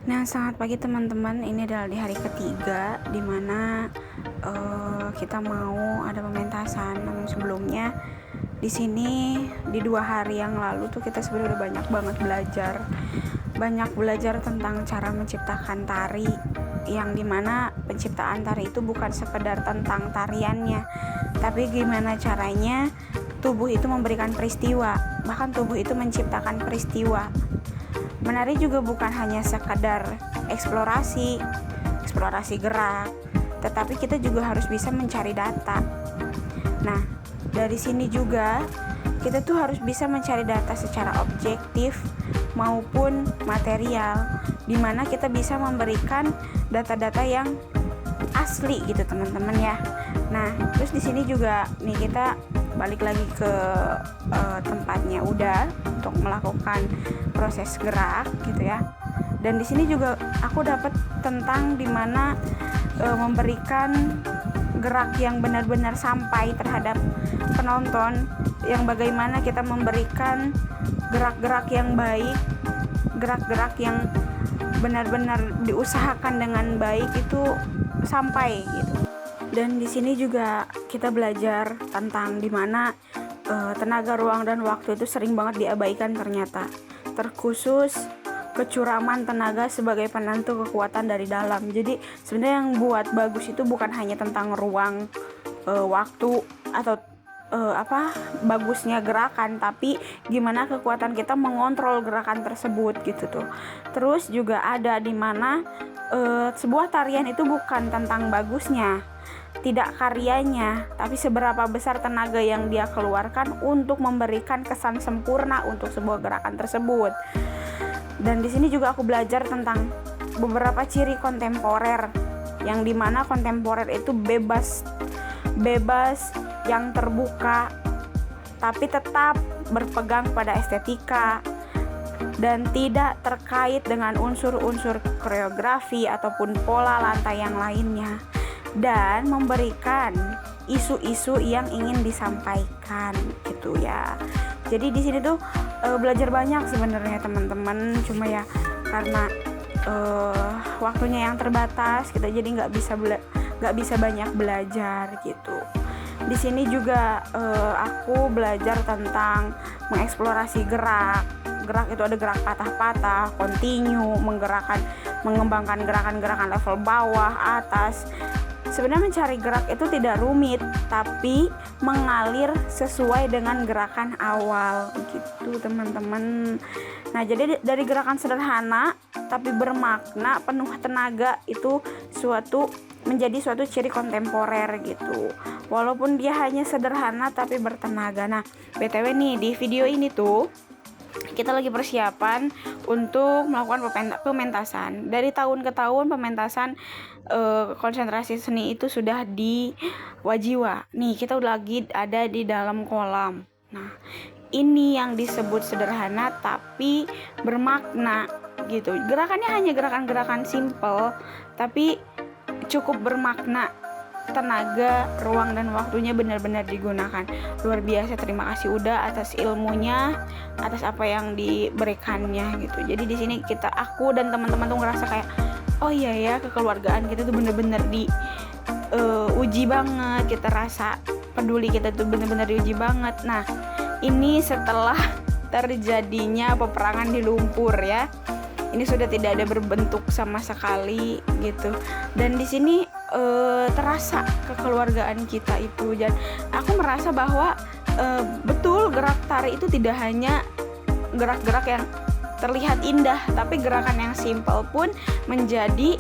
Nah, selamat pagi teman-teman. Ini adalah di hari ketiga di mana kita mau ada pementasan. Namun sebelumnya di sini di 2 hari yang lalu tuh kita sebenarnya udah banyak belajar tentang cara menciptakan tari, yang dimana penciptaan tari itu bukan sekedar tentang tariannya, tapi gimana caranya tubuh itu memberikan peristiwa, bahkan tubuh itu menciptakan peristiwa. Menari juga bukan hanya sekadar eksplorasi gerak, tetapi kita juga harus bisa mencari data. Nah, dari sini juga kita tuh harus bisa mencari data secara objektif maupun material, di mana kita bisa memberikan data-data yang asli gitu teman-teman ya. Nah, terus di sini juga nih kita balik lagi ke tempatnya udah untuk melakukan proses gerak gitu ya. Dan di sini juga aku dapat tentang dimana memberikan gerak yang benar-benar sampai terhadap penonton, yang bagaimana kita memberikan gerak-gerak yang baik, gerak-gerak yang benar-benar diusahakan dengan baik itu sampai gitu. Dan di sini juga kita belajar tentang dimana tenaga, ruang, dan waktu itu sering banget diabaikan ternyata. Terkhusus kecuraman tenaga sebagai penentu kekuatan dari dalam. Jadi sebenarnya yang buat bagus itu bukan hanya tentang ruang, waktu, atau bagusnya gerakan, tapi gimana kekuatan kita mengontrol gerakan tersebut gitu tuh. Terus juga ada dimana sebuah tarian itu bukan tentang bagusnya, tidak karyanya, tapi seberapa besar tenaga yang dia keluarkan untuk memberikan kesan sempurna untuk sebuah gerakan tersebut. Dan di sini juga aku belajar tentang beberapa ciri kontemporer, yang dimana kontemporer itu bebas, yang terbuka, tapi tetap berpegang pada estetika dan tidak terkait dengan unsur-unsur koreografi ataupun pola lantai yang lainnya, dan memberikan isu-isu yang ingin disampaikan gitu ya. Jadi di sini tuh belajar banyak sebenarnya teman-teman, cuma ya karena waktunya yang terbatas, kita jadi nggak bisa banyak belajar gitu. Di sini juga aku belajar tentang mengeksplorasi gerak itu ada gerak patah-patah, kontinu, mengembangkan gerakan-gerakan level bawah, atas. Sebenarnya mencari gerak itu tidak rumit, tapi mengalir sesuai dengan gerakan awal gitu teman-teman. Nah, jadi dari gerakan sederhana tapi bermakna, penuh tenaga, itu menjadi suatu ciri kontemporer gitu. Walaupun dia hanya sederhana tapi bertenaga. Nah, BTW nih, di video ini tuh kita lagi persiapan untuk melakukan pementasan. Dari tahun ke tahun pementasan konsentrasi seni itu sudah di Wajiwa. Nih, kita lagi ada di dalam kolam. Nah, ini yang disebut sederhana tapi bermakna gitu. Gerakannya hanya gerakan-gerakan simple tapi cukup bermakna. Tenaga, ruang, dan waktunya benar-benar digunakan. Luar biasa, terima kasih udah atas ilmunya, atas apa yang diberikannya gitu. Jadi di sini aku dan teman-teman tuh ngerasa kayak, oh iya ya, kekeluargaan kita tuh benar-benar uji banget. Kita rasa peduli kita tuh benar-benar diuji banget. Nah, ini setelah terjadinya peperangan di lumpur ya. Ini sudah tidak ada berbentuk sama sekali gitu. Dan di sini terasa kekeluargaan kita itu, dan aku merasa bahwa betul gerak tari itu tidak hanya gerak-gerak yang terlihat indah, tapi gerakan yang simple pun menjadi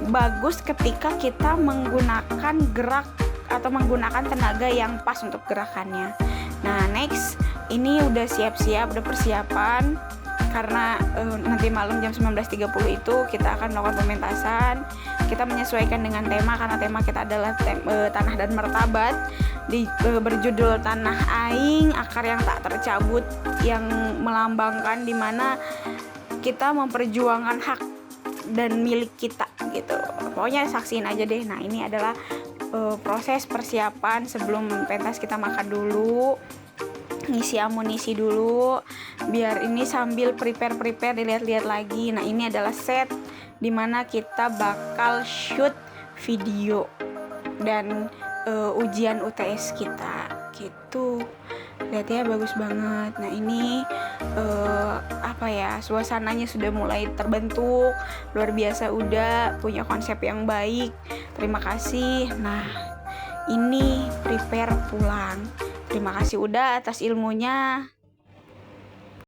bagus ketika kita menggunakan gerak atau menggunakan tenaga yang pas untuk gerakannya. Nah, next ini udah siap-siap, udah persiapan, karena nanti malam jam 19.30 itu kita akan melakukan pementasan. Kita menyesuaikan dengan tema, karena tema kita adalah tanah dan martabat, berjudul Tanah Aing, Akar yang Tak Tercabut, yang melambangkan dimana kita memperjuangkan hak dan milik kita gitu. Pokoknya saksiin aja deh. Nah, ini adalah proses persiapan sebelum pentas. Kita makan dulu, ngisi amunisi dulu biar ini sambil prepare dilihat-lihat lagi. Nah, ini adalah set dimana kita bakal shoot video dan ujian UTS kita gitu. Lihat ya, bagus banget. Nah, ini suasananya sudah mulai terbentuk, luar biasa, udah punya konsep yang baik. Terima kasih. Nah, ini prepare pulang. Terima kasih udah atas ilmunya.